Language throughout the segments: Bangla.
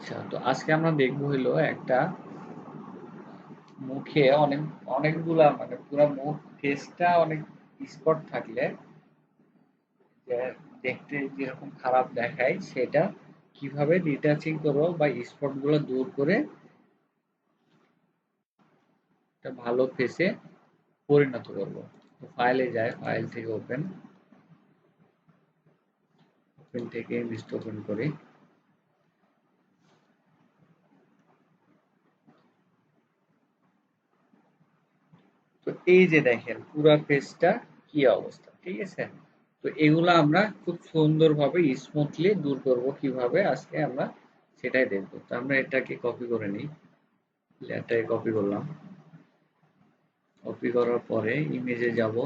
আচ্ছা, তো আজকে আমরা দেখবো হইলো একটা মুখে অনেকগুলা মানে পুরা মুখ ফেসটা অনেক স্পট থাকলে যে দেখতে যেরকম খারাপ দেখায় সেটা কিভাবে ডিটাচিং করবো বা স্পট গুলো দূর করে একটা ভালো ফেসে পরিণত করবো। তো ফাইলে যায়, ফাইল থেকে ওপেন ওপেন থেকে ইমেজটা ওপেন করি। তো এই যে দেখেন পুরা পেজটা কি অবস্থা, ঠিক আছে? তো এগুলো আমরা খুব সুন্দরভাবে স্মুথলি দূর করব কিভাবে আজকে আমরা সেটাই দেখবো। তো আমরা এটাকে কপি করে নিই, লেয়ারটাকে কপি করলাম। কপি করার পরে ইমেজে যাব,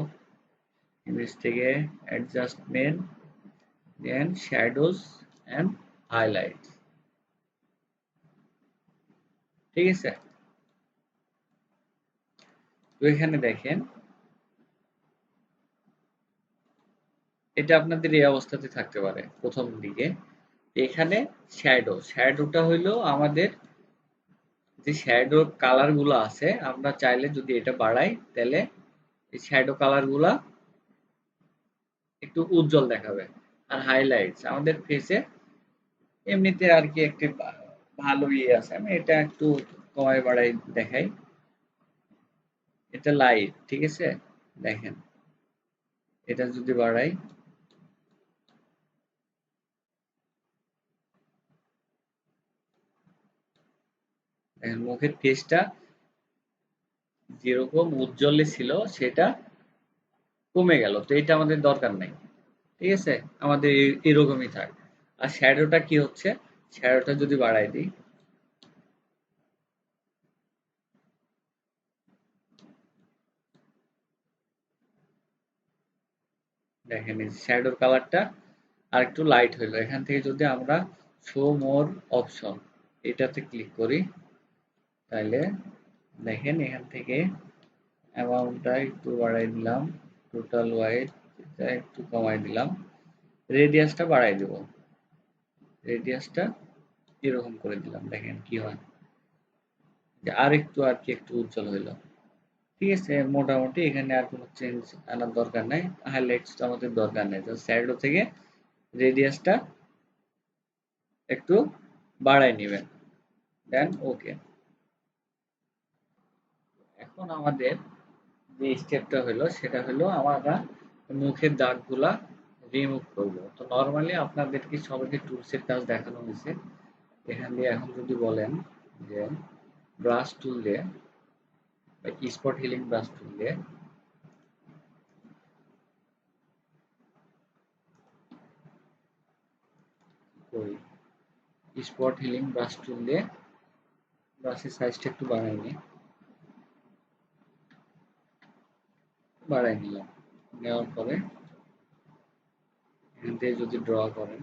ইমেজ থেকে adjustment, then shadows and highlight, ঠিক আছে? তো এখানে দেখেন এটা আপনাদের এই অবস্থাতে থাকতে পারে প্রথম দিকে। এখানে শ্যাডোটা হইলো আমাদের যে শ্যাডো কালার গুলো আছে, আমরা চাইলে যদি এটা বাড়াই তাহলে এই শ্যাডো কালার গুলা একটু উজ্জ্বল দেখাবে। আর হাইলাইটস আমাদের ফেসে এমনিতে আর কি একটি ভালো ইয়ে আছে, আমি এটা একটু কমাই বাড়াই দেখাই। এটা লাইট, ঠিক আছে? দেখেন এটা যদি বাড়াই, দেখেন মুখের ফেসটা যেরকম উজ্জ্বলে ছিল সেটা কমে গেল। তো এটা আমাদের দরকার নাই, ঠিক আছে? আমাদের এরকমই থাক। আর শ্যাডোটা কি হচ্ছে, শ্যাডোটা যদি বাড়াই দিই, দেখেন এই শ্যাডোর কালারটা আর একটু লাইট হইলো। এখান থেকে যদি আমরা শো মোর অপশন এটাতে ক্লিক করি তাহলে দেখেন এখান থেকে অ্যামাউন্টটা একটু বাড়াই দিলাম, টোটাল ওয়াইড এটা একটু কমাই দিলাম, রেডিয়াসটা বাড়াই দেব, রেডিয়াসটা এরকম করে দিলাম। দেখেন কি হয়, যে আর একটু আর কি একটু উজ্জ্বল হইলো, ঠিক আছে? মোটামুটি এখানে আর কোনো চেঞ্জ আনার দরকার নাই, হাইলাইটসটা আমাদের দরকার নেই। জাস্ট শ্যাডো থেকে রেডিয়াসটা একটু বাড়াই নেবেন, দেন ওকে। এখন আমাদের যে স্টেপটা হলো সেটা হলো আমরা মুখের দাগগুলা রিমুভ করব। তো নর্মালি আপনাদেরকে সবাইকে টুলসের কাজ দেখানো হয়েছে। এখান দিয়ে এখন যদি বলেন যে ব্রাশ টুল দিয়ে বা স্পট হিলিং ব্রাশ টুল দিয়ে, ওই স্পট হিলিং ব্রাশ টুল দিয়ে ব্রাশের সাইজটা একটু বাড়াই নিলাম। নেওয়ার পরে এখান থেকে যদি ড্র করেন,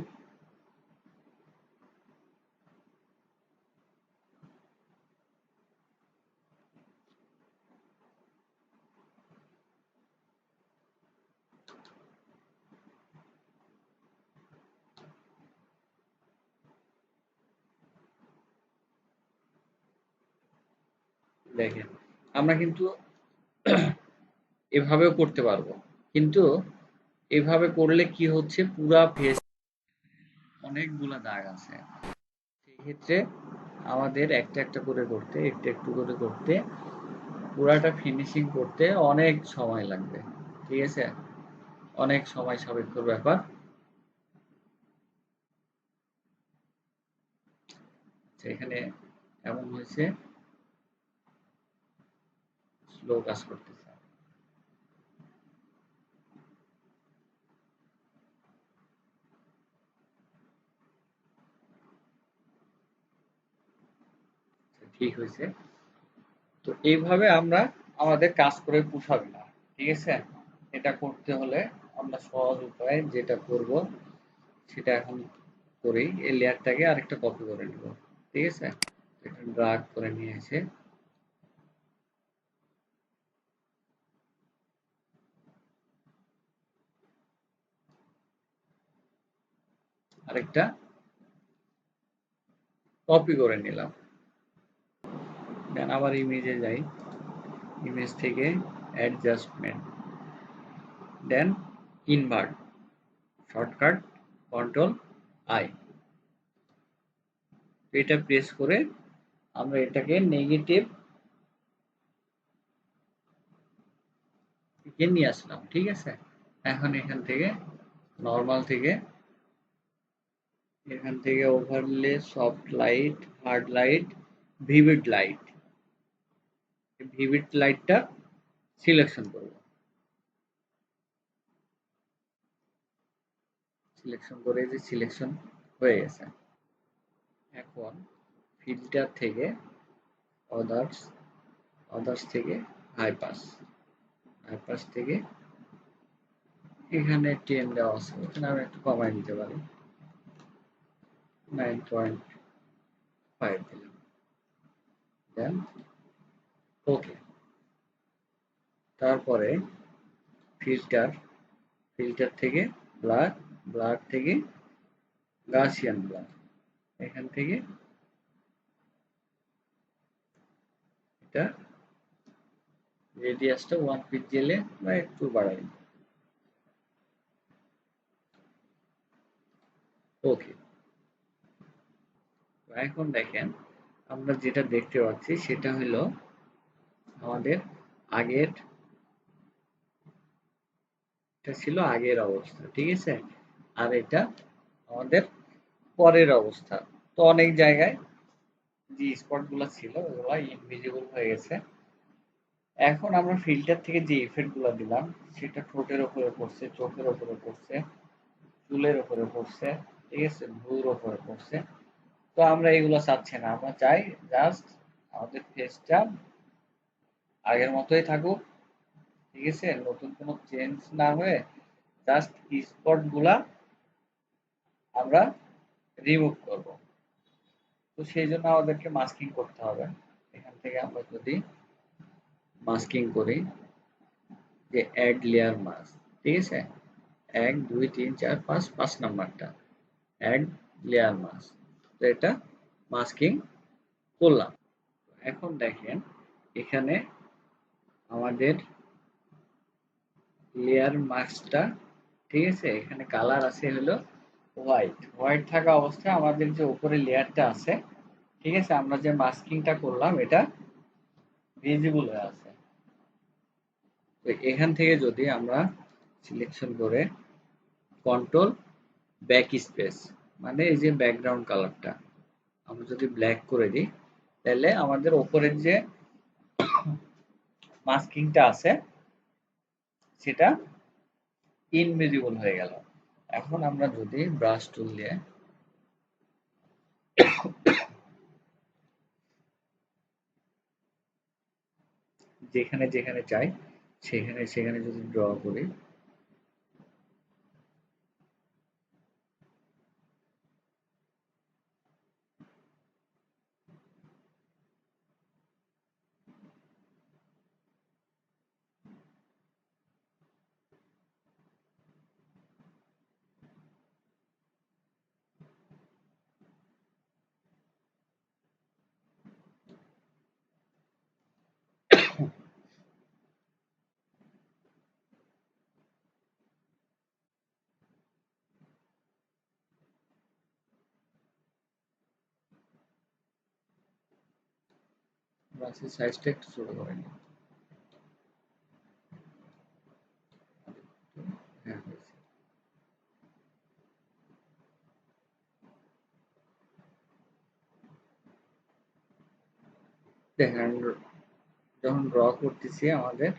দেখেন আমরা কিন্তু এভাবেও করতে পারবো, কিন্তু এভাবে করলে কি হচ্ছে পুরা ফেস অনেকগুলা দাগ আছে। সেই ক্ষেত্রে আমাদের একটা একটা করে করতে, একটু একটু করে করতে, পুরাটা ফিনিশিং করতে অনেক সময় লাগবে, ঠিক আছে? অনেক সময় সাপেক্ষ ব্যাপার। আচ্ছা, এখানে এমন হয়েছে স্লো কাজ করতেছে। আচ্ছা, ঠিক হয়েছে। তো এইভাবে আমরা আমাদের কাজ করে পোষাবে না, ঠিক আছে? এটা করতে হলে আমরা সহজ উপায় যেটা করব সেটা এখন করি। এই লেয়ারটাকে আরেকটা কপি করে নিব, ঠিক আছে? এটা ড্রাগ করে নিয়ে এসে আরেকটা কপি করে নিলাম, দেন আবার ইমেজে যাই, ইমেজ থেকে adjustment, then invert, shortcut control I, এটা প্রেস করে আমরা এটাকে নেগেটিভ দিকে নিয়ে আসলাম। ঠিক আছে, এখন এখান থেকে নর্মাল থেকে এখান থেকে overlay, soft light, hard light, vivid light, vivid লাইটটা সিলেকশন করব, সিলেকশন করে যে সিলেকশন হয়ে গেছে। এখন ফিল্টার থেকে অদার্স, অদার্স থেকে হাই পাস, হাই পাস থেকে এখানে 10 দেওয়া আছে, এখানে আমি একটু কমাই দিতে পারি, 9.5 দিলাম, দেন ওকে। তারপরে ফিল্টার, ফিল্টার থেকে ব্লার, ব্লার থেকে গাউসিয়ান ব্লার, এখান থেকে এটা রেডিয়াসটা 1 পিক্সেলে বা একটু বাড়াই, ওকে। এখন দেখেন আমরা যেটা দেখতে পাচ্ছি সেটা হলো আমাদের আগের, এটা ছিল আগের অবস্থা, ঠিক আছে, আর এটা আমাদের পরের অবস্থা। তো অনেক জায়গায় যে স্পট গুলা ছিল ওগুলা ইনভিজিবল হয়ে গেছে। এখন আমরা ফিল্টার থেকে যে ইফেক্ট গুলা দিলাম সেটা ঠোঁটের উপরে পড়ছে, চোখের উপরে পড়ছে, চুলের উপরে পড়ছে, ঠিক আছে, ভ্রুর উপরে পড়ছে। তো আমরা এগুলো চাচ্ছি না, আমরা চাই জাস্ট আমাদের ফেসটা আগের মতোই থাকুক, ঠিক আছে, নতুন কোনো চেঞ্জ না হয়ে জাস্ট স্পট গুলা আমরা রিমুভ করব। তো সেই জন্য আমাদেরকে মাস্কিং করতে হবে। এখান থেকে আমরা যদি মাস্কিং করি যে অ্যাড লেয়ার মাস্ক, ঠিক আছে, 1 2 3 4 5, 5 নাম্বারটা অ্যাড লেয়ার মাস্ক, তো এটা মাস্কিং করলাম। এখন দেখেন এখানে আমাদের লেয়ার মাস্কটা, ঠিক আছে, এখানে কালার আছে হলো হোয়াইট, হোয়াইট থাকা অবস্থায় আমাদের যে উপরে লেয়ারটা আছে, ঠিক আছে, আমরা যে মাস্কিংটা করলাম এটা ভিজিবল হয়ে আছে। তো এখান থেকে যদি আমরা সিলেকশন করে কন্ট্রোল ব্যাক স্পেস, মানে এই যে ব্যাকগ্রাউন্ড কালারটা আমরা যদি ব্ল্যাক করে দিই, তাহলে আমাদের উপরের যে মাস্কিংটা আছে সেটা ইনভিজিবল হয়ে গেল। এখন আমরা যদি ব্রাশ টুল দিয়ে যেখানে যেখানে চাই সেখানে সেখানে যদি ড্র করি, ব্রাশের সাইজটা একটু ছোট করে নিই, হ্যাঁ হয়েছে। দেখেন যখন ড্র করতেছি আমাদের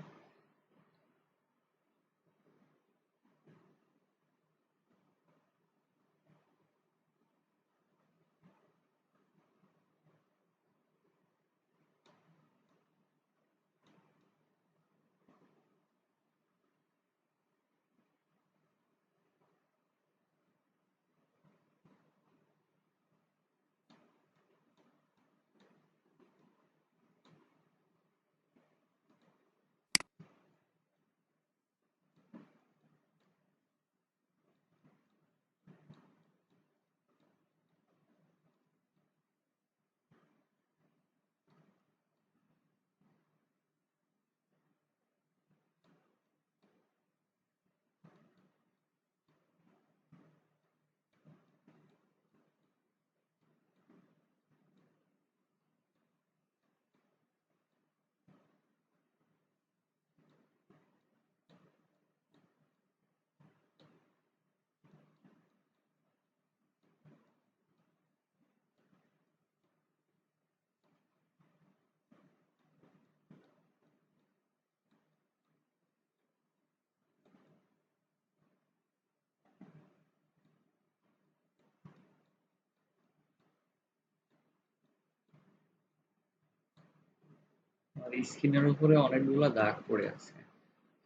আমার স্ক্রিনের উপরে অনেকগুলো দাগ পড়ে আছে,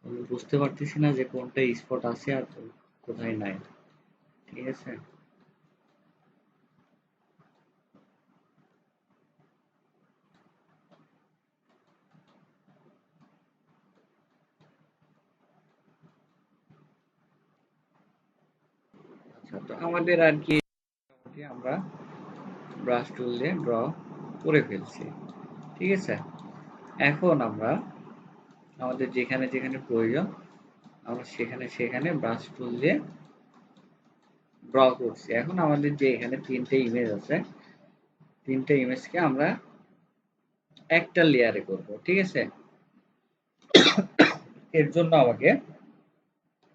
আমি বুঝতে পারতেছি না যে কোনটা স্পট আছে আর কোথায় নাই। ঠিক আছে, আচ্ছা তো আমাদের আর কি আমরা ব্রাশ টুল দিয়ে ড্র করে ফেলছি। ঠিক আছে, এখন আমরা আমাদের যেখানে যেখানে প্রয়োজন আমরা সেখানে সেখানে ব্রাশ টুল দিয়ে ড্র করছি। এখন আমাদের যে এখানে তিনটে ইমেজ আছে, তিনটে ইমেজকে আমরা একটা লেয়ারে করব। ঠিক আছে, এর জন্য আমাকে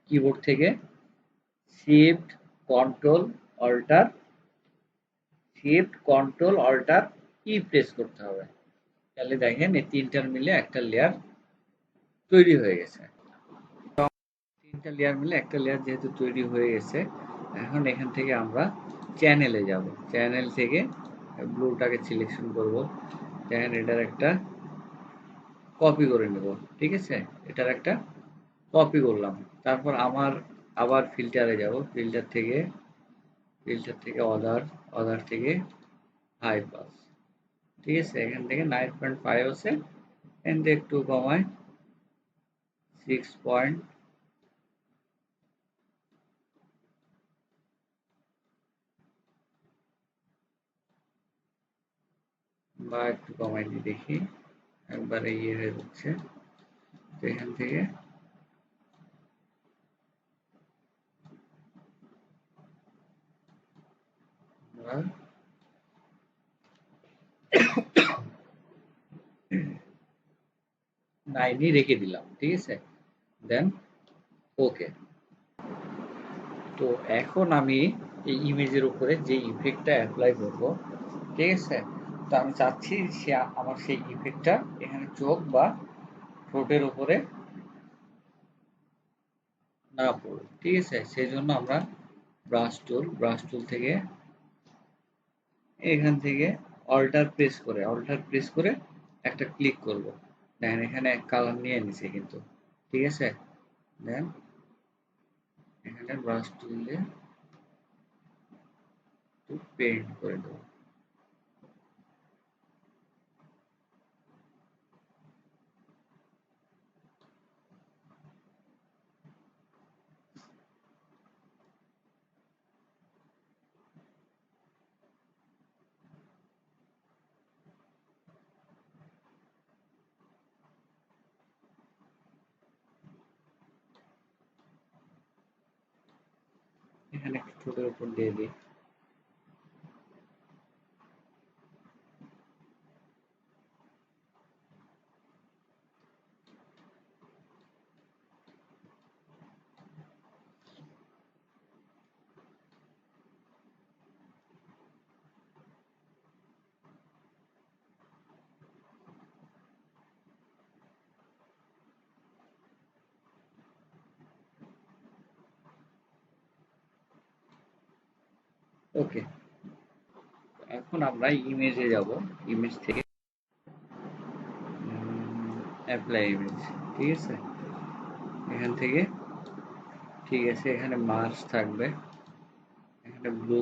কিবোর্ড থেকে shift control alter E press করতে হবে। তাহলে দেখেন এই তিনটার মিলে একটা লেয়ার তৈরি হয়ে গেছে। তিনটা লেয়ার মিলে একটা লেয়ার যেহেতু তৈরি হয়ে গেছে, এখন এখান থেকে আমরা চ্যানেলে যাব। চ্যানেল থেকে ব্লুটাকে সিলেকশন করব, দেখেন এটার একটা কপি করে নেব। ঠিক আছে, এটার একটা কপি করলাম। তারপর আমার আবার ফিল্টারে যাব, ফিল্টার থেকে অদার থেকে হাই পাস। ঠিক আছে, এখান থেকে 9.5 আছে, এখান থেকে একটু কমায় 6 পয়েন্ট, বা একটু কমাই দিয়ে দেখি, একবারে ইয়ে হয়ে যাচ্ছে। তো এখান থেকে আমরা 9 রেখে দিলাম। ঠিক আছে, দেন ওকে। তো এখন আমি এই ইমেজের উপরে যে ইফেক্টটা অ্যাপ্লাই করব, ঠিক আছে, তো আমি চাচ্ছি সে আমার সেই ইফেক্টটা এখানে চোখ বা ঠোঁটের উপরে না পড়ুক। ঠিক আছে, সেই জন্য আমরা ব্রাশ টুল থেকে এখান থেকে অল্টার প্রেস করে একটা ক্লিক করব। দেখেন এখানে কালার নিয়ে নিছে কিন্তু। ঠিক আছে, দেন এখানে ব্রাশ টুল দিয়ে একটু পেইন্ট করে দেবো। এখানে একটু ঠোঁটের উপর দিয়ে দিই। ওকে, এখন আমরা ইমেজে যাব। ইমেজ থেকে অ্যাপ্লাই ইমেজ। ঠিক আছে, এখান থেকে ঠিক আছে, এখানে মার্জ থাকবে, এখানে ব্লু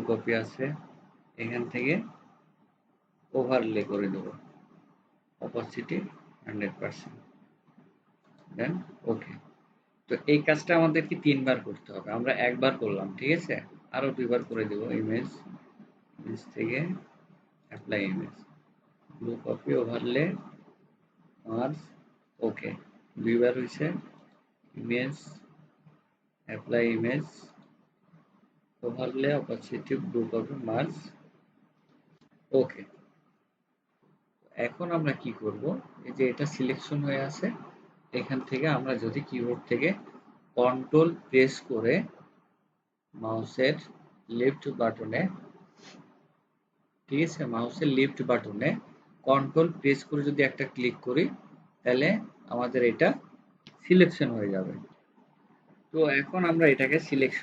কপি আছে, এখান থেকে ওভারলে করে দেব, অপাসিটি 100%, দেন ওকে। তো এই কাজটা আমাদেরকে 3 বার করতে হবে, আমরা একবার করলাম। ঠিক আছে, আরো 2 বার করে দেব। ইমেজ থেকে apply image, blue copy, overlay, merge, okay. 2 বার হয়েছে। Image, apply image, overlay, opacity, blue copy, merge, okay. এখন আমরা কি করব, এই যে এটা সিলেকশন হয়ে আছে, এখান থেকে আমরা যদি কিবোর্ড থেকে কন্ট্রোল প্রেস করে মাউসের লেফট বাটনে, ঠিক আছে, মাউসের লেফট বাটনে কন্ট্রোল প্রেস করে যদি একটা ক্লিক করি, তাহলে আমাদের এটা সিলেকশন হয়ে যাবে। তো এখন আমরা এটাকে সিলেক্ট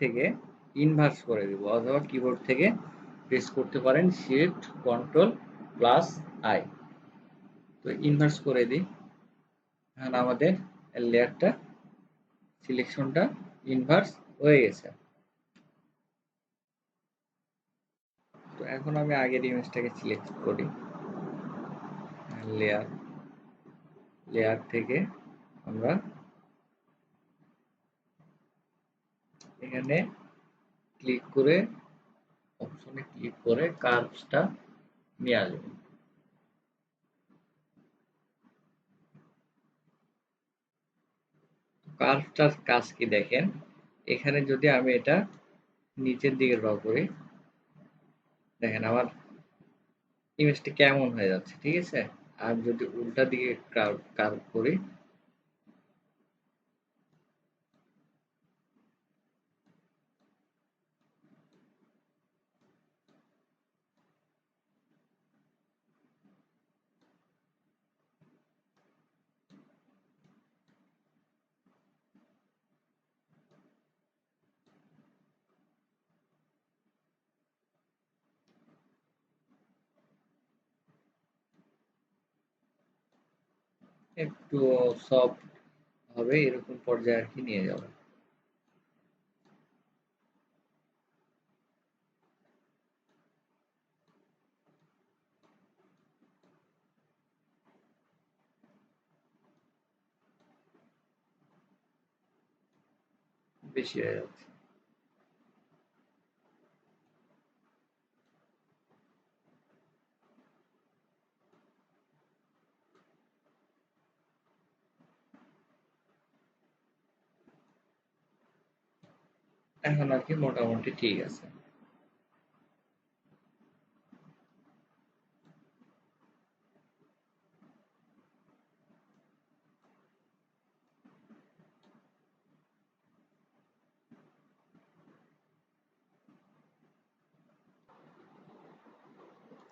থেকে ইনভার্স করে দিব, অথবা কিবোর্ড থেকে প্রেস করতে পারেন শিফট কন্ট্রোল প্লাস আই। তো ইনভার্স করে দিই, এখন আমাদের লেয়ারটা সিলেকশনটা ইনভার্স হয়ে গেছে। তো এখন আমি আগের ইমেজটাকে সিলেক্ট করি, লেয়ার লেয়ার থেকে আমরা এখানে ক্লিক করে অপশনে ক্লিক করে কার্ভসটা নিয়ে আসবো। কার্ভটার কাজ কি দেখেন, এখানে যদি আমি এটা নিচের দিকে ড্র করি, দেখেন আমার ইমেজটা কেমন হয়ে যাচ্ছে, ঠিক আছে। আর যদি উল্টা দিকে কার্ভ করি, একটু সফট হবে এরকম পর্যায়ে আর কি নিয়ে যাবো। বেশি হয়ে যাচ্ছে। এখন আর কি মোটামুটি ঠিক আছে।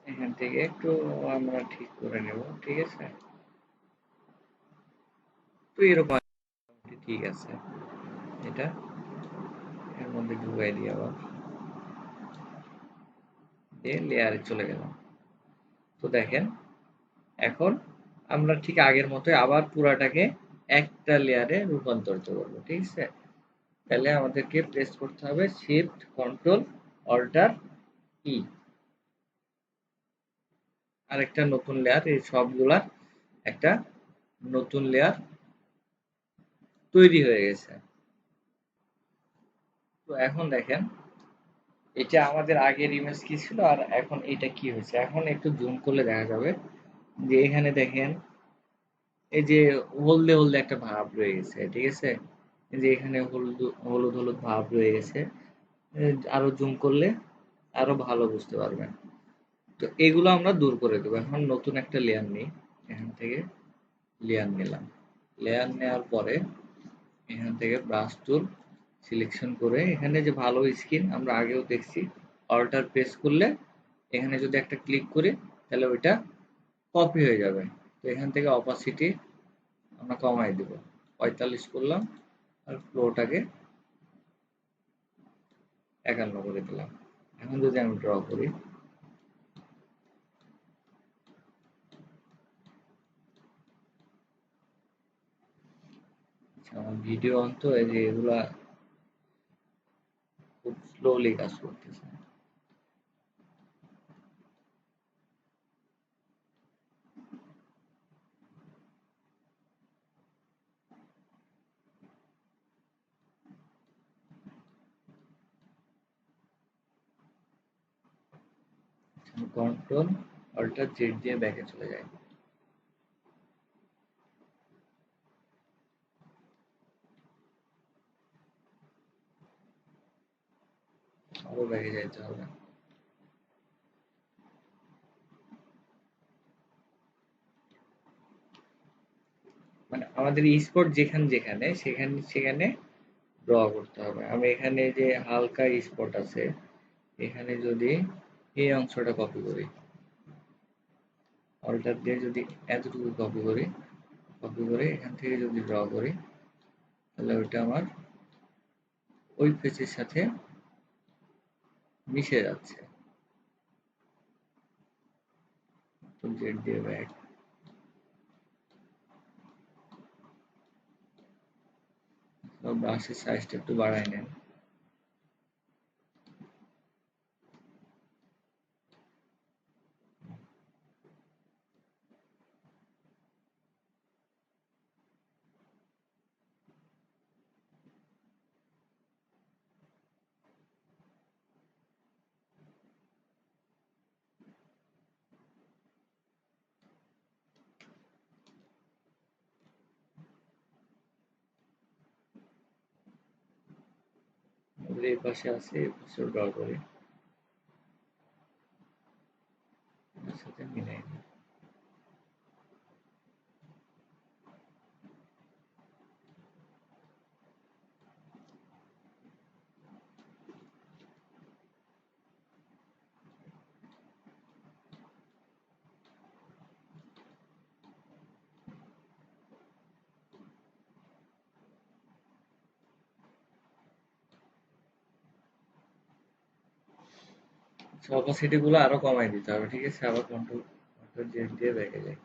এখান থেকে একটু আমরা ঠিক করে নেব, ঠিক আছে। তো এরকম ঠিক আছে, এটা এর মধ্যে ঢুকাই দিই, আবার দিয়ে লেয়ারে চলে গেলাম। তো দেখেন এখন আমরা ঠিক আগের মতোই আবার পুরাটাকে একটা লেয়ারে রূপান্তরিত করবো, ঠিক আছে। তাহলে আমাদেরকে প্রেস করতে হবে শিফট কন্ট্রোল অল্টার ই, আরেকটা নতুন লেয়ার, এই সবগুলার একটা নতুন লেয়ার তৈরি হয়ে গেছে। তো এখন দেখেন এটা আমাদের আগের ইমেজ কি ছিল আর এখন এটা কি হয়েছে। এখন একটু জুম করলে দেখা যাবে যে এখানে দেখেন এই যে হলদে হলদে একটা ভাব রয়ে গেছে, ঠিক আছে। এই যে এখানে হলুদ হলুদ হলুদ ভাব রয়ে গেছে। আরো জুম করলে আরো ভালো বুঝতে পারবেন। তো এগুলো আমরা দূর করে দেবো। এখন নতুন একটা লেয়ার নিই, এখান থেকে লেয়ার নিলাম। লেয়ার নেওয়ার পরে এখান থেকে ব্রাশ টুল সিলেকশন করে এখানে যে ভালো স্কিন আমরা আগেও দেখছি, অল্টার প্রেস করলে এখানে যদি একটা ক্লিক করি তাহলে ওইটা কপি হয়ে যাবে। তো এখান থেকে অপাসিটি আমরা কমাই দেব, 45 করলাম আর ফ্লোটাকে 51 করে দিলাম। এখন যদি আমি ড্র করি, আমার ভিডিও অন তো এই যে এগুলা খুব স্লোলি কাজ করতেছে। কন্ট্রোল অল্টার জেড দিয়ে ব্যাকে চলে যায়, আরো ব্যাকে যাইতে হবে। মানে আমাদের স্পট যেখানে যেখানে সেখানে সেখানে ড্র করতে হবে। আমি এখানে যে হালকা স্পট আছে, এখানে যদি এই অংশটা কপি করি, অল্টার দিয়ে যদি এতটুকু কপি করি, কপি করে এখান থেকে যদি ড্র করি তাহলে ওইটা আমার ওই ফেসের সাথে মিশে যাচ্ছে। জেড দিয়ে ব্যাক, ব্রাশের সাইজটা একটু বাড়াই নেন। এই পাশে আছে, এই পাশে ড্র করি, এর সাথে মিলাই নিই। অপাসিটি গুলো আরো কমাই দিতে হবে, ঠিক আছে? আবার কন্ট্রোল জেড দিয়ে ব্যাকে যাই।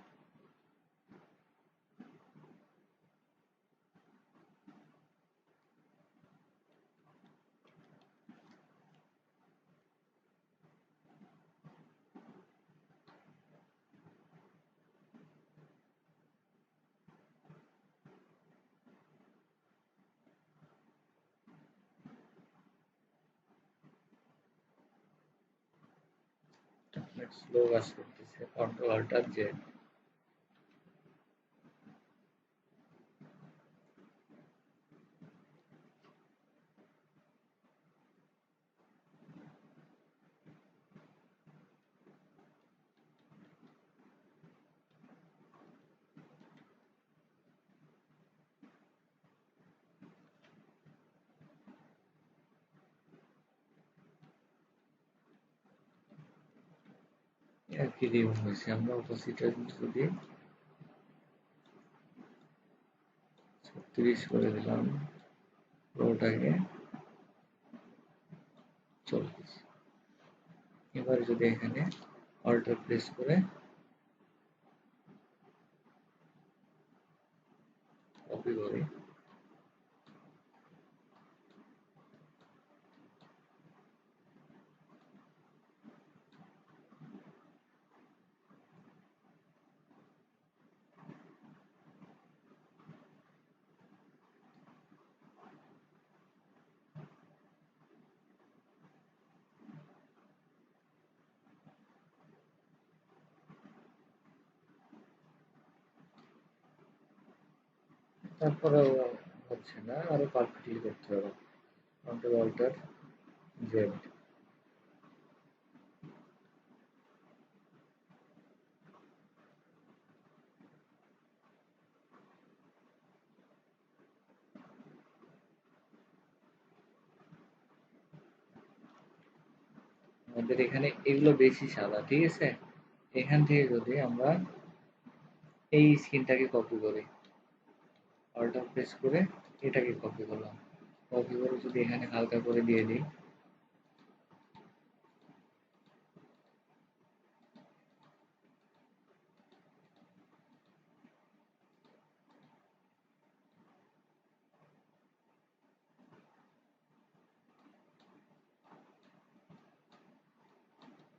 স্লো কাজ করতেছে, কন্ট্রোল অল্টার জেড। একই রিমুভ হয়েছে। আমরা অপোজিটটা যদি 36 করে দিলাম, পুরোটাকে 40। এবার যদি এখানে অল্টার প্রেস করে কপি করি, তারপরেও হচ্ছে না, আরো পারফেক্টলি করতে হবে। Control alter Z. আমাদের এখানে এগুলো বেশি সাদা, ঠিক আছে? এখান থেকে যদি আমরা এই স্ক্রিনটাকে কপি করি, অল্টার প্রেস করে এটাকে কপি করলাম, কপি করে যদি এখানে হালকা করে দিয়ে দিই,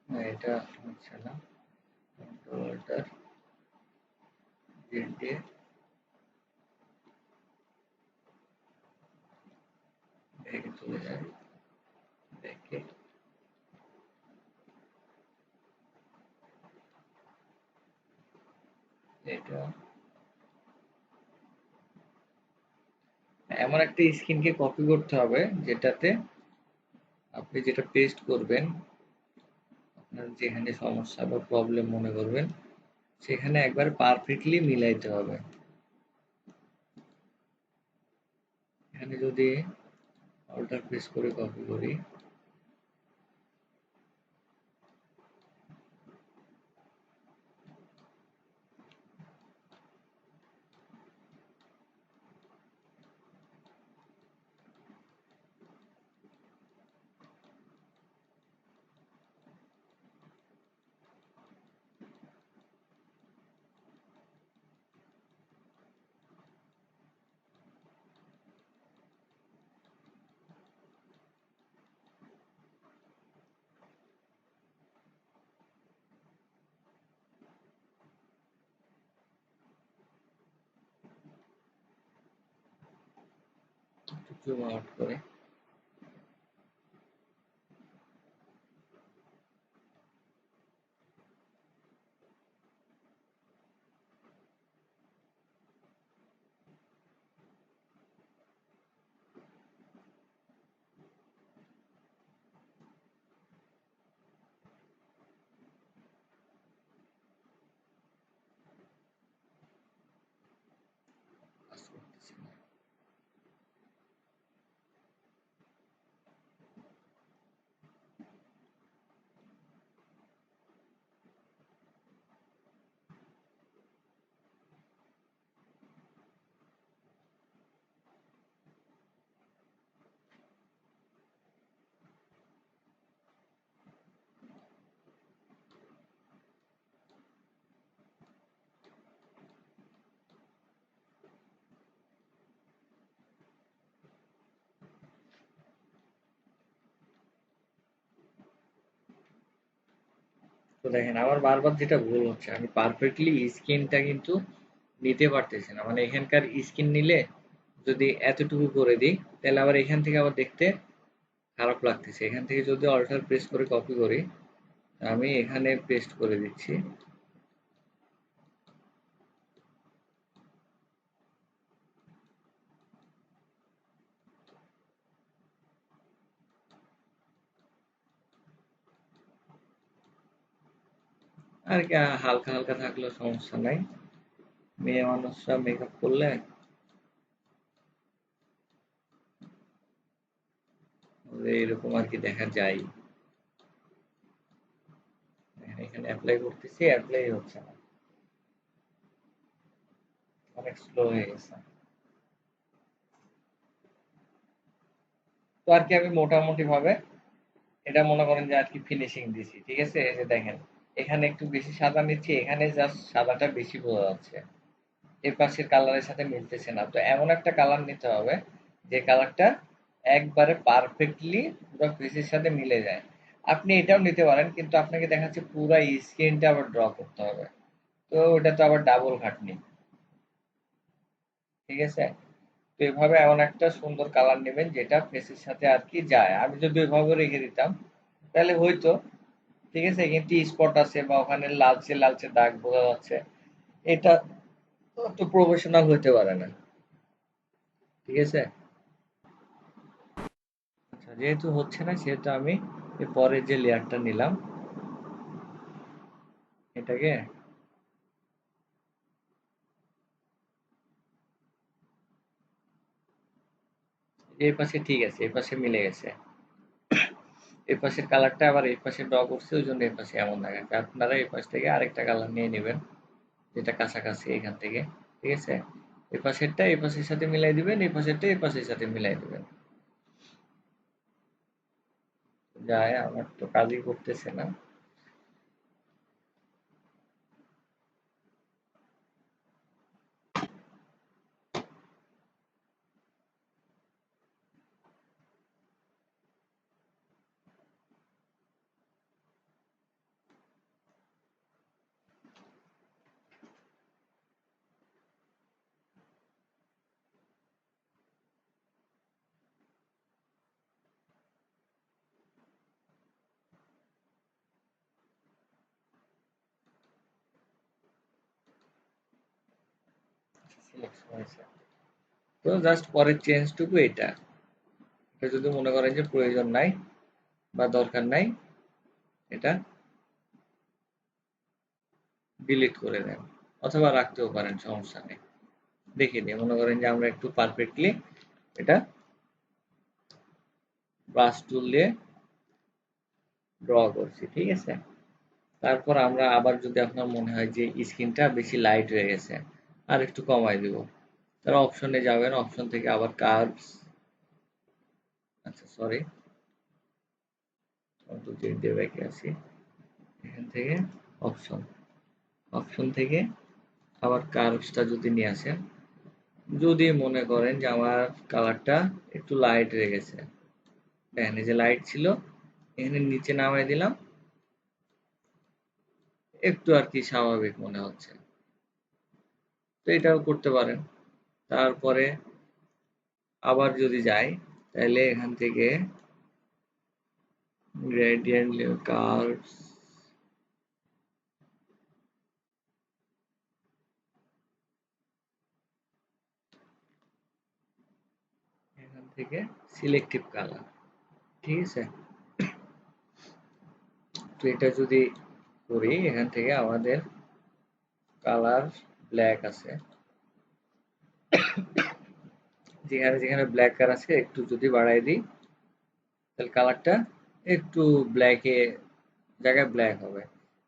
না এটা হচ্ছে না, কন্ট্রোল অল্টার জেড দিয়ে ব্যাকে চলে যায়, ব্যাকে এটা এমন একটা স্ক্রিনকে কপি করতে হবে যেটাতে আপনি যেটা পেস্ট করবেন, আপনার যেখানে সমস্যা বা প্রবলেম মনে করবেন, সেখানে একবার পারফেক্টলি মিলাইতে হবে। এখানে যদি অল্টার প্রেস করে কপি করি, জুম আউট করে কাজ করতেছি না। তো দেখেন আমার বারবার যেটা ভুল হচ্ছে, আমি পারফেক্টলি স্ক্রিনটা কিন্তু নিতে পারতেছি না। মানে এখানকার স্ক্রিন নিলে যদি এতটুকু করে দিই, তাহলে আবার এখান থেকে আবার দেখতে খারাপ লাগতেছে। এখান থেকে যদি অল্টার প্রেস করে কপি করি, আমি এখানে পেস্ট করে দিচ্ছি। আর কি হালকা হালকা থাকলেও সমস্যা নাই। মেয়ে মানুষরা মেকআপ করলে এরকম আর কি দেখা যায়। এখানে অ্যাপ্লাই করতেছি, অ্যাপ্লাই হচ্ছে না, অনেক স্লো হয়ে গেছে। তো আর কি আমি মোটামুটি ভাবে এটা মনে করেন যে আর কি ফিনিশিং দিছি, ঠিক আছে। এই যে দেখেন এখানে একটু বেশি সাদা নিচ্ছি, এখানে জাস্ট সাদাটা বেশি বোঝা যাচ্ছে, এর পাশের কালারের সাথে মিলতেছে না। তো এমন একটা কালার নিতে হবে যে কালারটা একবারে পারফেক্টলি পুরো ফেসের সাথে মিলে যায়। আপনি এটাও নিতে পারেন, কিন্তু আপনাকে দেখাচ্ছে পুরো স্ক্রিনটা আবার ড্র করতে হবে, তো ওটা তো আবার ডাবল খাটনি, ঠিক আছে। তো এভাবে এমন একটা সুন্দর কালার নেবেন যেটা ফেসের সাথে আর কি যায়। আমি যদি এভাবে রেখে দিতাম তাহলে হয়তো, ঠিক আছে, কিন্তু স্পট আছে বা ওখানে লালচে লালচে দাগ বোঝা যাচ্ছে, এটা তো প্রফেশনাল হইতে পারে না, ঠিক আছে। আচ্ছা, যেহেতু হচ্ছে না সেহেতু আমি এর পরের যে লেয়ারটা নিলাম এটাকে এই পাশে, ঠিক আছে, এই পাশে মিলে গেছে। এই পাশের কালারটা আবার এই পাশে ড্র করছে, ওই জন্য এই পাশে এমন দেখাচ্ছে। আপনারা এই পাশ থেকে আরেকটা কালার নিয়ে নেবেন যেটা কাছাকাছি এখান থেকে, ঠিক আছে। এই পাশেরটা এই পাশের সাথে মিলাই দিবেন, এই পাশেরটা এই পাশের সাথে মিলাই দিবেন। যায়, আমার তো কাজই করতেছে না। সিলেকশন হয়েছে, তো জাস্ট পরের চেঞ্জটুকু এটা। এটা যদি মনে করেন যে প্রয়োজন নাই বা দরকার নাই, এটা ডিলিট করে দেন, অথবা রাখতেও পারেন, সমস্যা নেই। দেখে নিয়ে মনে করেন যে আমরা একটু পারফেক্টলি এটা ব্রাশ টুল দিয়ে ড্র করছি, ঠিক আছে। তারপর আমরা আবার যদি আপনার মনে হয় যে স্ক্রিনটা বেশি লাইট হয়ে গেছে, আর একটু কমাই দিব, তার অপশনে যাবেন, অপশন থেকে আবার কার্ভস, আচ্ছা সরি, কন্ট্রোল জেড দিয়ে ব্যাকে আসি, এখান থেকে অপশন, অপশন থেকে আবার কার্ভসটা যদি নিয়ে আসেন, যদি মনে করেন যে আমার কালারটা একটু লাইট হয়ে গেছে, দেখেন এই যে লাইট ছিল, এখানে নিচে নামাই দিলাম, একটু আর কি স্বাভাবিক মনে হচ্ছে। তো এটাও করতে পারেন। তারপরে আবার যদি যাই তাহলে এখান থেকে গ্রেডিয়েন্ট কার্ভস এখান থেকে সিলেক্টিভ কালার, ঠিক আছে। তো এটা যদি করি এখান থেকে আমাদের কালার ব্ল্যাক আছে, যেখানে যেখানে ব্ল্যাক কালার আছে একটু যদি বাড়াই দিই তাহলে কালারটা একটু ব্ল্যাকে জায়গায় ব্ল্যাক হবে।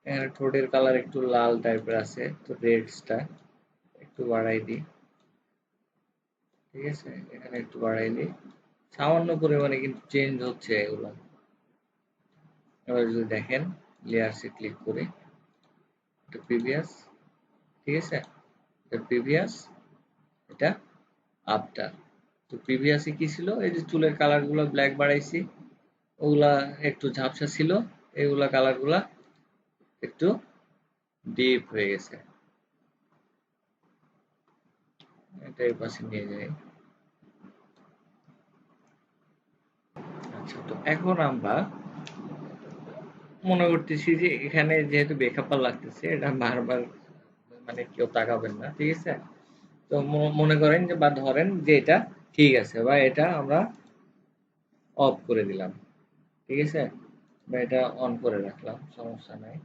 এখানে ঠোঁটের কালার একটু লাল টাইপের আছে, তো রেডসটা একটু বাড়াই দিই, ঠিক আছে। এখানে একটু বাড়াই দিই, সামান্য পরিমাণে কিন্তু চেঞ্জ হচ্ছে এগুলো। এবার যদি দেখেন লেয়ারসে ক্লিক করি, এটা প্রিভিয়াস, ঠিক আছে, এটা প্রিভিয়াস, এটা আফটার। তো প্রিভিয়াসে কি ছিল, এই যে চুলের কালারগুলো ব্ল্যাক বাড়াইছি, ওগুলা একটু ঝাপসা ছিল, এগুলা কালারগুলা একটু ডিপ হয়ে গেছে। এটা এই পাশে নিয়ে যাই। আচ্ছা, তো এখন আমরা মনে করতেছি যে এখানে যেহেতু বেকাপা লাগতেছে, এটা বারবার মানে কেউ তাকাবেন না, ঠিক আছে। তো মনে করেন যে বা ধরেন যে এটা ঠিক আছে, বা এটা আমরা অফ করে দিলাম, ঠিক আছে, বা এটা অন করে রাখলাম, সমস্যা নাই।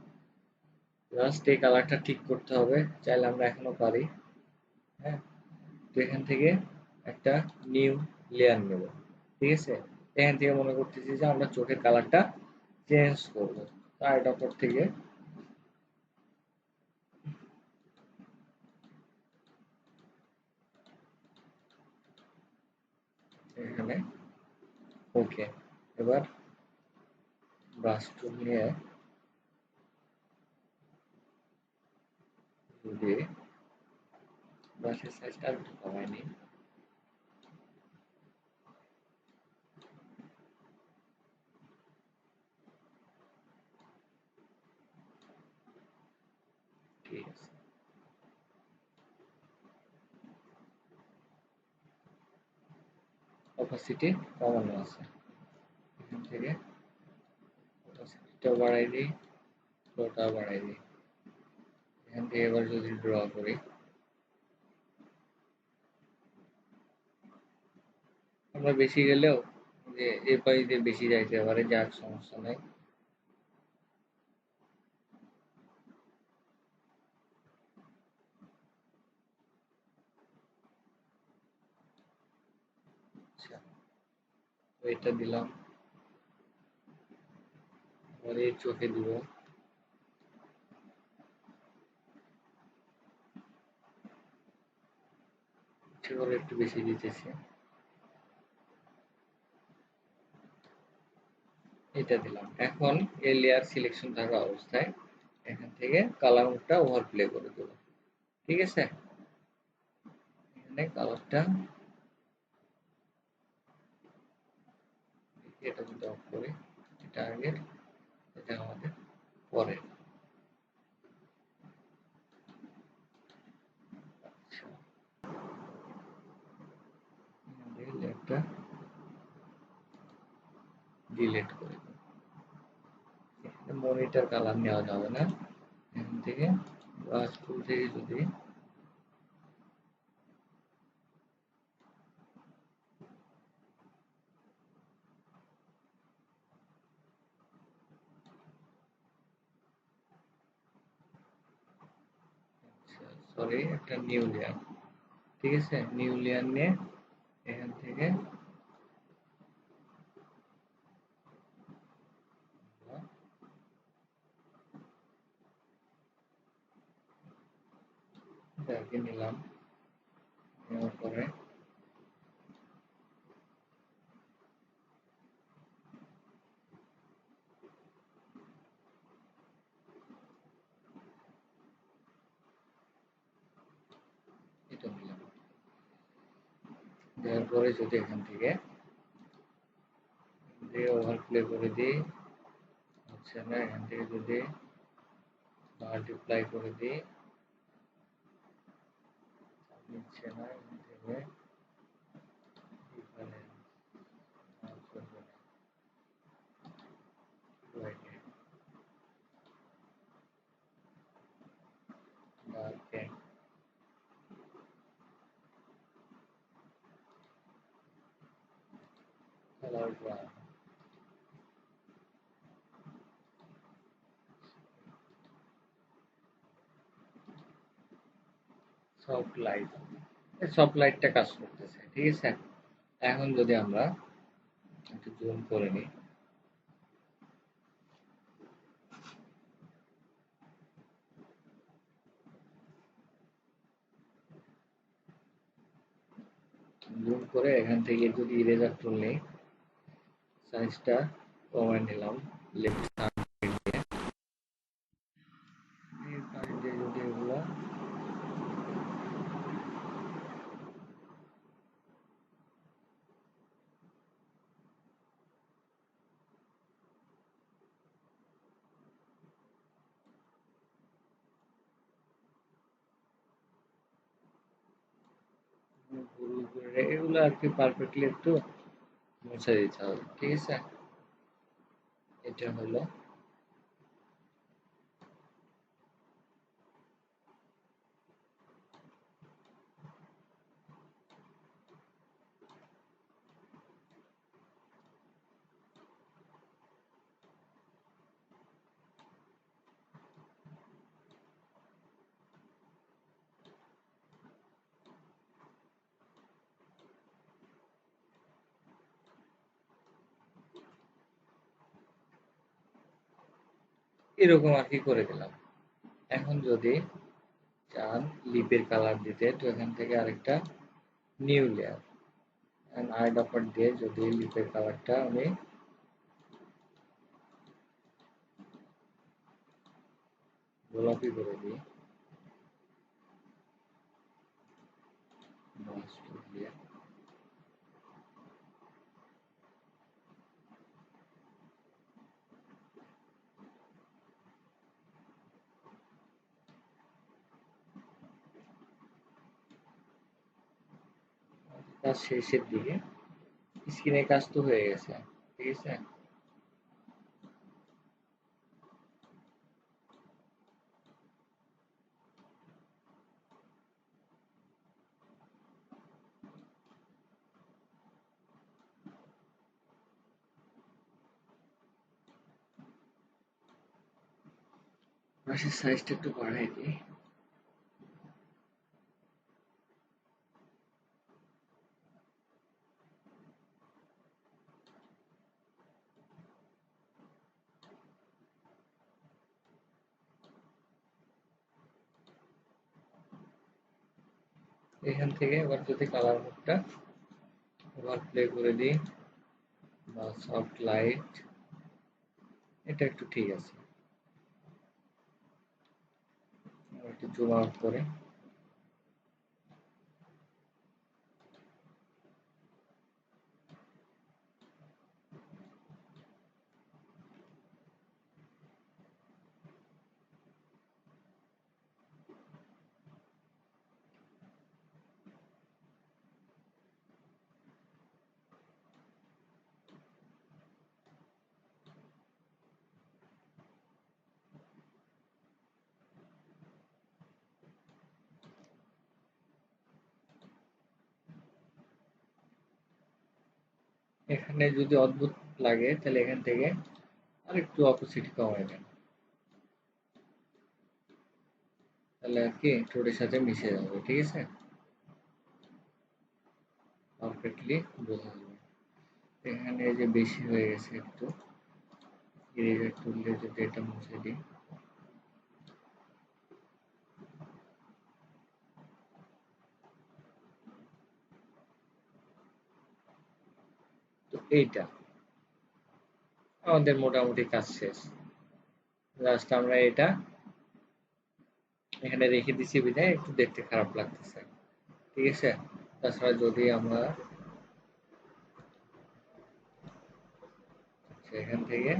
জাস্ট এই কালারটা ঠিক করতে হবে, চাইলে আমরা এখনো পারি। হ্যাঁ, তো এখান থেকে একটা নিউ লেয়ার নেব, ঠিক আছে। এখান থেকে মনে করতেছি যে আমরা চোখের কালারটা চেঞ্জ করবো, তার ওপর থেকে এখানে ওকে। এবার ব্রাশ টুল নিয়ে যদি ব্রাশের সাইজটা একটু কমাই নিই, ঠিক আছে। অপাসিটি কমানো আছে, এখান থেকে অপাসিটিটাও বাড়াই দিই, ফ্লোটাও বাড়াই দিই। এখান থেকে এবার যদি ড্র করি, আমরা বেশি গেলেও যে এ পাশ দিয়ে বেশি যাইতে পারে, যার সমস্যা নাই। আচ্ছা, তো এটা দিলাম, এবার এই চোখে দিব, ইচ্ছে করে একটু বেশি দিতেছি। এটা দিলাম। এখন এই লেয়ার সিলেকশন থাকা অবস্থায় এখান থেকে কালার মোডটা ওভারপ্লে করে দেব, ঠিক আছে। এখানে কালারটা এটা যদি অফ করি, এটা আগের, এটা আমাদের পরের। আচ্ছা, লেয়ারটা ডিলিট করে দেব। এখানে মনিটর কালার নেওয়া যাবে না, এখান থেকে ব্রাশ টুল থেকে যদি সরি একটা নিউ লেয়ার, ঠিক আছে, নিউ লেয়ার নিয়ে এখান থেকে এটাকে নিলাম, নেওয়ার পরে এটা নিলাম, দেওয়ার পরে যদি এখান থেকে ওভারপ্লে করে দিই, হচ্ছে না, এখান থেকে যদি মাল্টিপ্লাই করে দিই, নিচ্ছে না, এখান থেকে foreground, soft light, সফট লাইটটা কাজ করতেছে, ঠিক আছে। এখন যদি আমরা একটু জুম করে নিই, জুম করে এখান থেকে যদি ইরেজার টুল নেই, সাইজটা কমায় নিলাম, লেফট সাইড দিয়ে যদি এগুলো এগুলো আর কি পারফেক্টলি একটু মুছে দিতে হবে, ঠিক আছে। এটা হলো এরকম আর কি করে দিলাম। এখন যদি চান লিপের কালার দিতে, তো এখান থেকে আরেকটা নিউ লেয়ার আই ডপার দিয়ে যদি লিপের কালারটা আমি গোলাপি করে দিই, দিয়ে কাজ শেষের দিকে, স্ক্রিনের কাজ তো হয়ে গেছে, ঠিক আছে। ব্রাশের সাইজটা একটু বাড়াই দিই। এখান থেকে এবার যদি কালার মোডটা আবার প্লে করে দিই বা সফট লাইট, এটা একটু ঠিক আছে। একটু জুম আউট করে এখানে যদি অদ্ভুত লাগে তাহলে এখান থেকে আরেকটু অপোসিট কমাই দেন, তাহলে আর কি ঠোঁটের সাথে মিশে যাবে, ঠিক আছে, পারফেক্টলি বোঝা যাবে। এখানে যে বেশি হয়ে গেছে একটু, ইরেজার টুল দিয়ে যদি এটা মুছে দিই, তো এইটা আমাদের মোটামুটি কাজ শেষ। জাস্ট আমরা এটা এখানে রেখে দিছি বিধায় একটু দেখতে খারাপ লাগতেছে, ঠিক আছে। তাছাড়া যদি আমরা সেখান থেকে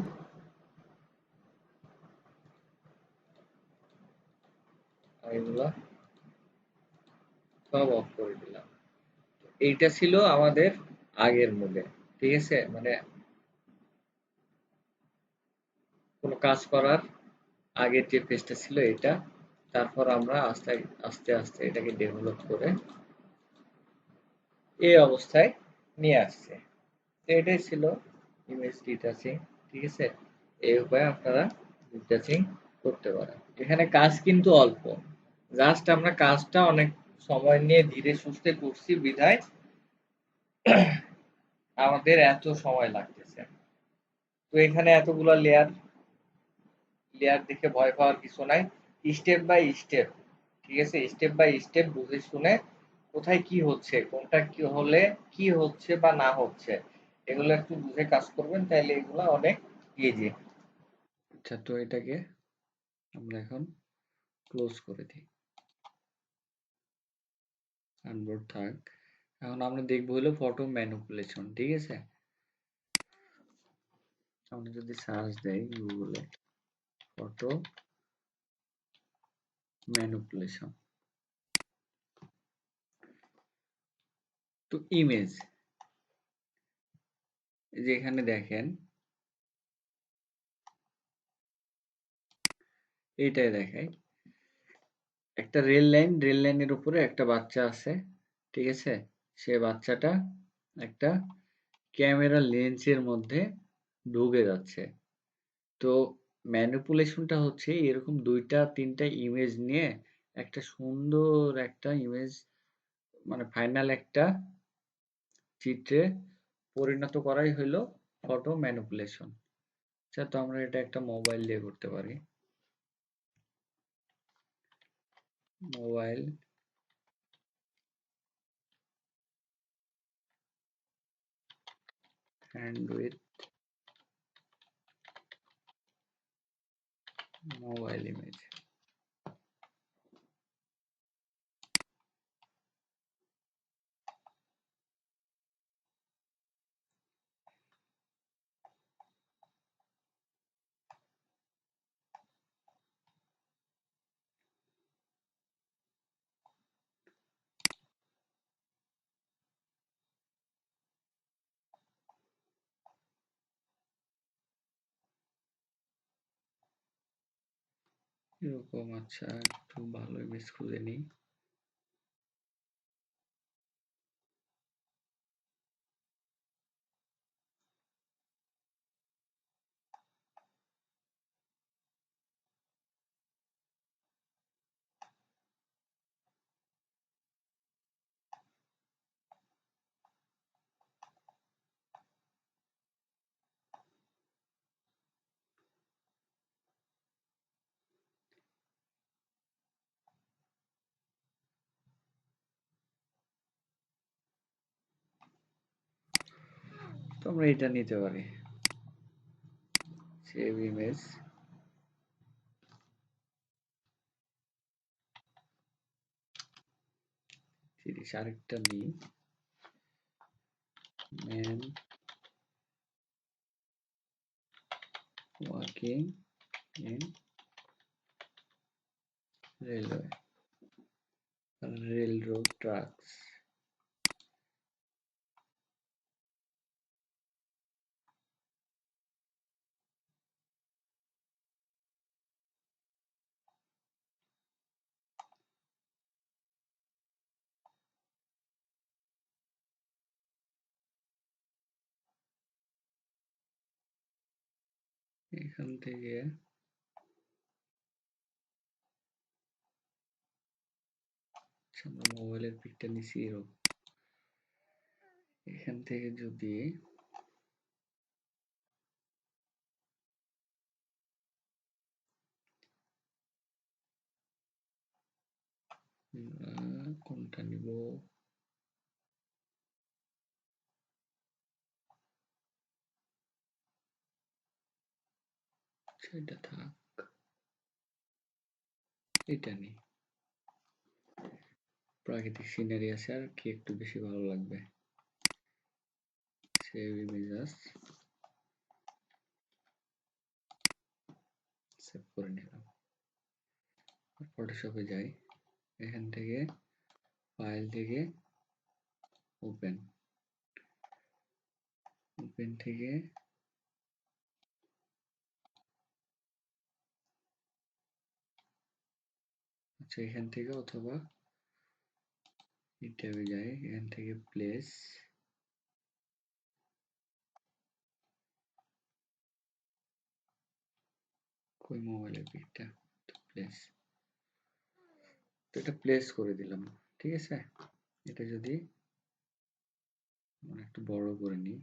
এগুলা সব অফ করে দিলাম, এইটা ছিল আমাদের আগের মোডে, ঠিক আছে, মানে কোনো কাজ করার আগের যে পেজটা ছিল এটা। তারপর আমরা আস্তে আস্তে আস্তে এটাকে ডেভেলপ করে এই অবস্থায় নিয়ে আসছে। তো এটাই ছিল ইমেজ ডিটাচিং। ঠিক আছে, এই উপায়ে আপনারা ডিটাচিং করতে পারেন। এখানে কাজ কিন্তু অল্প, জাস্ট আমরা কাজটা অনেক সময় নিয়ে ধীরে সুস্থে করছি বিধায় আমাদের এত সময় লাগতেছে। তো এখানে এতগুলা লেয়ার, লেয়ার দেখে ভয় পাওয়ার কিছু নাই। স্টেপ বাই স্টেপ, ঠিক আছে, স্টেপ বাই স্টেপ বুঝে শুনে কোথায় কি হচ্ছে, কোনটা কি হলে কি হচ্ছে বা না হচ্ছে, এগুলো একটু বুঝে কাজ করবেন, তাইলে এগুলা অনেক ইজি। আচ্ছা, তো এটাকে আমরা এখন ক্লোজ করে দিই, আনবোর্ড থাক। এখন আমরা দেখবো হলো ফটো ম্যানিপুলেশন। ঠিক আছে, আমরা যদি সার্চ দেই গুগলে ফটো ম্যানিপুলেশন, তো ইমেজ, যে এখানে দেখেন, এইটাই দেখায় একটা রেল লাইন, রেল লাইনের উপরে একটা বাচ্চা আছে। ঠিক আছে, সে বাচ্চাটা একটা ক্যামেরা লেন্সের মধ্যে ঢুকে যাচ্ছে। তো ম্যানিপুলেশনটা হচ্ছে এরকম দুইটা তিনটা ইমেজ নিয়ে একটা সুন্দর একটা ইমেজ, মানে ফাইনাল একটা চিত্রে পরিণত করাই হলো ফটো ম্যানিপুলেশন। আচ্ছা, তো আমরা এটা একটা মোবাইল দিয়ে করতে পারি। Mobile hand with mobile image. এরকম, আচ্ছা একটু ভালো ইমেজ খুঁজে নিই। তো আমরা এটা নিতে পারি, সেভ ইমেজ। 30, আরেকটা নিই, man walking in railway, railroad tracks. এখান থেকে আচ্ছা, আমরা মোবাইলের পিকটা নিছি এরকম। এখান থেকে যদি কোনটা নিব, সেটা থাক, এটা নিই। প্রাকৃতিক সিনারি আছে, আর কি একটু বেশি ভালো লাগবে। সেভ ইমেজ, সেভ করে নিলাম। ফটোশপে যাই, এখান থেকে ফাইল থেকে ওপেন, ওপেন থেকে আচ্ছা এখান থেকে, অথবা এই ট্যাবে যাই, এখান থেকে প্লেস, কই মোবাইলের পিকটা, প্লেস, তো এটা প্লেস করে দিলাম, ঠিক আছে। এটা যদি একটু বড় করে নিই,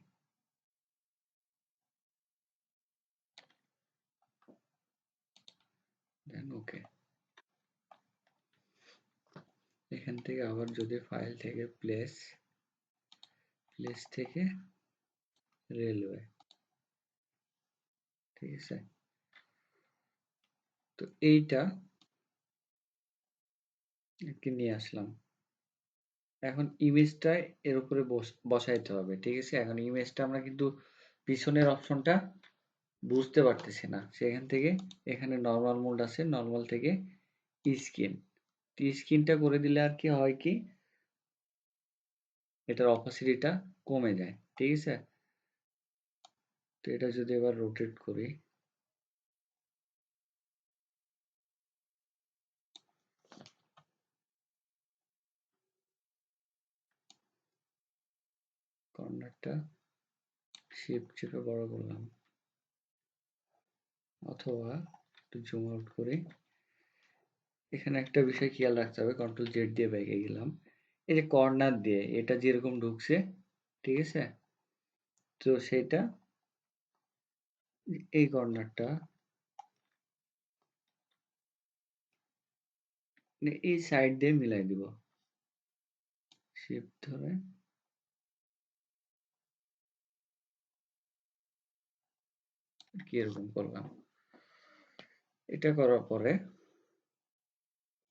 দেন ওকে। এখান থেকে আবার যদি ফাইল থেকে প্লেস, প্লেস থেকে রেলওয়ে, ঠিক আছে। তো এইটা নিয়ে আসলাম, এখন ইমেজটা এর উপরে বসাইতে হবে, ঠিক আছে। এখন ইমেজটা আমরা কিন্তু পিছনের অপশনটা বুঝতে পারতেছি না, সেখান থেকে এখানে নর্মাল মোড আছে, নর্মাল থেকে স্ক্রিন, স্ক্রিনটা করে দিলে আর কি হয় কি, এটার অপাসিটিটা কমে যায়, ঠিক আছে। তো এটা যদি এবার রোটেট করি, কর্নারটা শিফট চেপে বড় করলাম, অথবা একটু জুম আউট করি। এখানে একটা বিষয় খেয়াল রাখতে হবে, কন্ট্রোল জেড দিয়ে ব্যাকে গেলাম, এই যে কর্নার দিয়ে এটা যেরকম ঢুকছে, ঠিক আছে, তো সেটা এই কর্নারটা এই সাইড দিয়ে মিলাই দিব, শিফট ধরে কি এরকম করলাম। এটা করার পরে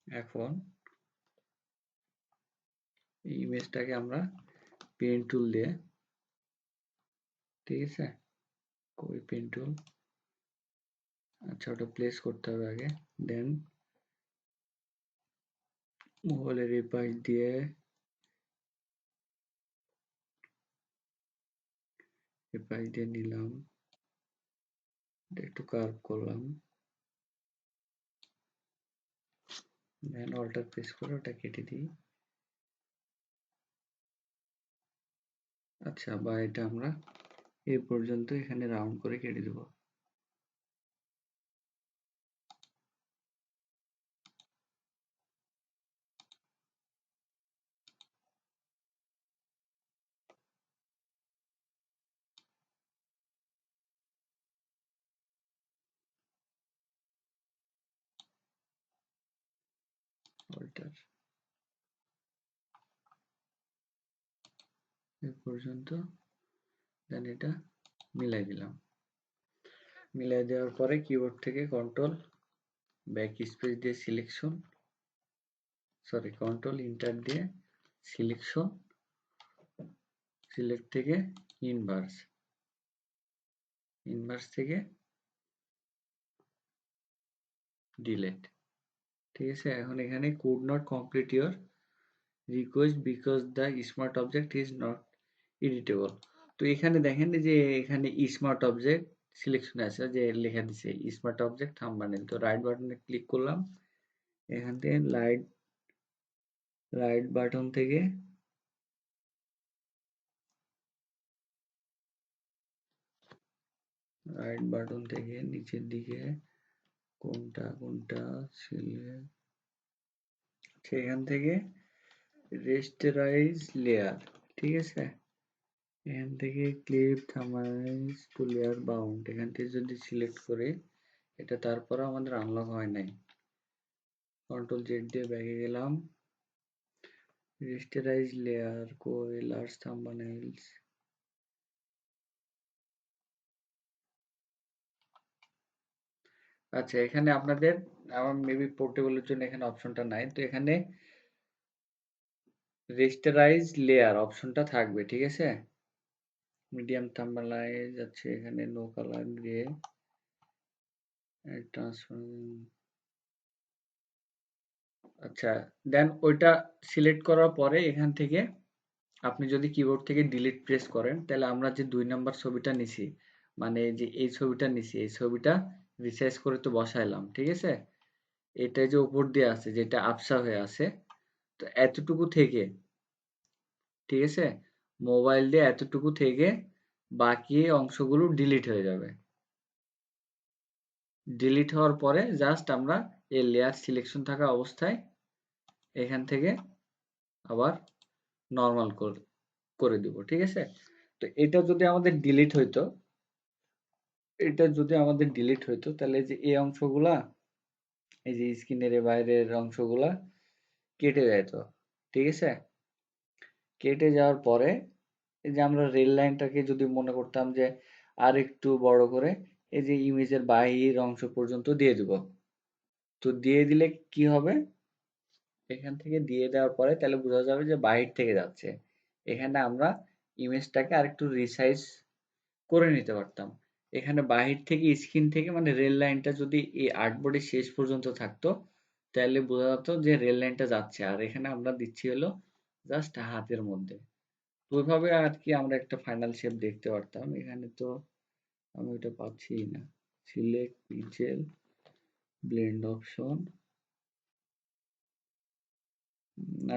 এখন এই ইমেজটাকে আমরা পেন টুল দিয়ে, ঠিক আছে, কই পেন টুল, আচ্ছা ওটা প্লেস করতে হবে আগে, দেন মোবাইলের এই পাশ দিয়ে নিলাম, একটু কার্ভ করলাম, দেন অল্টার প্রেস করে ওটা কেটে দিই। আচ্ছা, বা এটা আমরা এই পর্যন্ত এখানে রাউন্ড করে কেটে দেব। অল্টার এই পর্যন্ত, দেন এটা মিলাই দিলাম। মিলাই দেওয়ার পরে কিবোর্ড থেকে কন্ট্রোল ব্যাক স্পেস দিয়ে সিলেকশন, সরি কন্ট্রোল ইন্টার দিয়ে সিলেকশন, সিলেক্ট থেকে ইনভার্স, ইনভার্স থেকে ডিলেট, ঠিক আছে। এখন এখানে could not complete your request because the smart object is not editable. তো এখানে দেখেন যে এখানে স্মার্ট অবজেক্ট সিলেকশন আছে, যে লেখা দিছে স্মার্ট অবজেক্ট থাম্বনেল। তো রাইট বাটনে ক্লিক করলাম, এখান থেকে রাইট বাটন থেকে নিচের দিকে কোনটা সেখান থেকে রেস্টেরাইজ লেয়ার, ঠিক আছে, এখান থেকে clip thumbnails to layer bound, এখান থেকে যদি সিলেক্ট করে এটা, তারপরে আমাদের আনলক হয় নাই, কন্ট্রোল জেড দিয়ে ব্যাকে গেলাম, রেস্টেরাইজ লেয়ার কই লার্জ থাম্বনেইলস, আচ্ছা এখানে আপনাদের, আমার মেবি পোর্টেবলের জন্য এখানে অপশনটা নাই, তো এখানে রেস্টেরাইজ লেয়ার অপশনটা থাকবে, ঠিক আছে। মিডিয়াম থাম্বনেইল আছে, এখানে নো কালার গ্রে ট্রান্সফার, আচ্ছা দেন ওইটা সিলেক্ট করার পরে এখান থেকে আপনি যদি কিবোর্ড থেকে ডিলিট প্রেস করেন, তাহলে আমরা যে 2 নাম্বার ছবিটা নিছি, মানে যে এই ছবিটা নিছি, এই ছবিটা রিসাইজ করে তো বসাইলাম, ঠিক আছে। এটা যে উপর দিয়ে আছে, যেটা আবছা হয়ে আছে, তো এতটুকু থেকে, ঠিক আছে, মোবাইল দিয়ে এতটুকু থেকে বাকি অংশগুলো ডিলিট হয়ে যাবে, ডিলিট হওয়ার পরে জাস্ট আমরা এই লেয়ার সিলেকশন থাকা অবস্থায় এখান থেকে আবার নর্মাল করে দিব, ঠিক আছে? তো এটা যদি আমাদের ডিলিট হইতো, তাহলে যে এই অংশগুলা, এই যে স্ক্রিনের বাইরের অংশগুলা কেটে যেত, ঠিক আছে? কেটে যাওয়ার পরে এই যে আমরা রেল লাইনটাকে যদি মনে করতাম যে আর একটু বড় করে এই যে ইমেজের বাহির অংশ পর্যন্ত দিয়ে দিব, তো দিয়ে দিলে কি হবে, এখান থেকে দিয়ে দেওয়ার পরে তাহলে বোঝা যাবে যে বাহির থেকে যাচ্ছে। এখানে আমরা ইমেজটাকে আরেকটু রিসাইজ করে নিতে পারতাম। এখানে বাহির থেকে স্ক্রিন থেকে মানে রেল লাইনটা যদি এই আর্টবোর্ডের শেষ পর্যন্ত থাকতো তাহলে বোঝা যেত যে রেল লাইনটা যাচ্ছে, আর এখানে আমরা দিচ্ছি হলো জাস্ট হাতের মধ্যে। তো ওইভাবে আর কি আমরা একটা ফাইনাল শেপ দেখতে পারতাম। এখানে তো আমি ওইটা পাচ্ছি না। সিলেক্ট পিক্সেল ব্লেন্ড অপশন,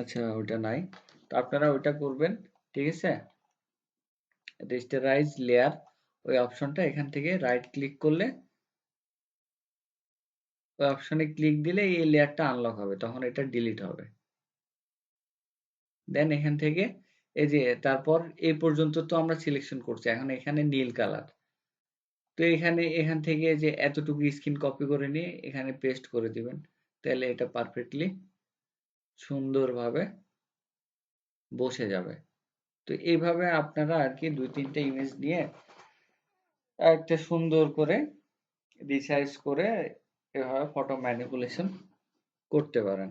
আচ্ছা ওটা নাই। তো আপনারা ওইটা করবেন, ঠিক আছে? রেস্টারাইজ লেয়ার, ওই অপশনটা এখান থেকে রাইট ক্লিক করলে ওই অপশনে ক্লিক দিলে এই লেয়ারটা আনলক হবে, তখন এটা ডিলিট হবে। দেন এখান থেকে এই যে তারপর এই পর্যন্ত তো আমরা সিলেকশন করছি, এখন এখানে নীল কালার, তো এখান থেকে যে এতটুকু স্ক্রিন কপি করে নিয়ে এখানে পেস্ট করে দিবেন, তাহলে এটা পারফেক্টলি সুন্দরভাবে বসে যাবে। তো এইভাবে আপনারা আর কি 2-3টা ইমেজ নিয়ে একটা সুন্দর করে রিসাইজ করে এভাবে ফটো ম্যানিপুলেশন করতে পারেন।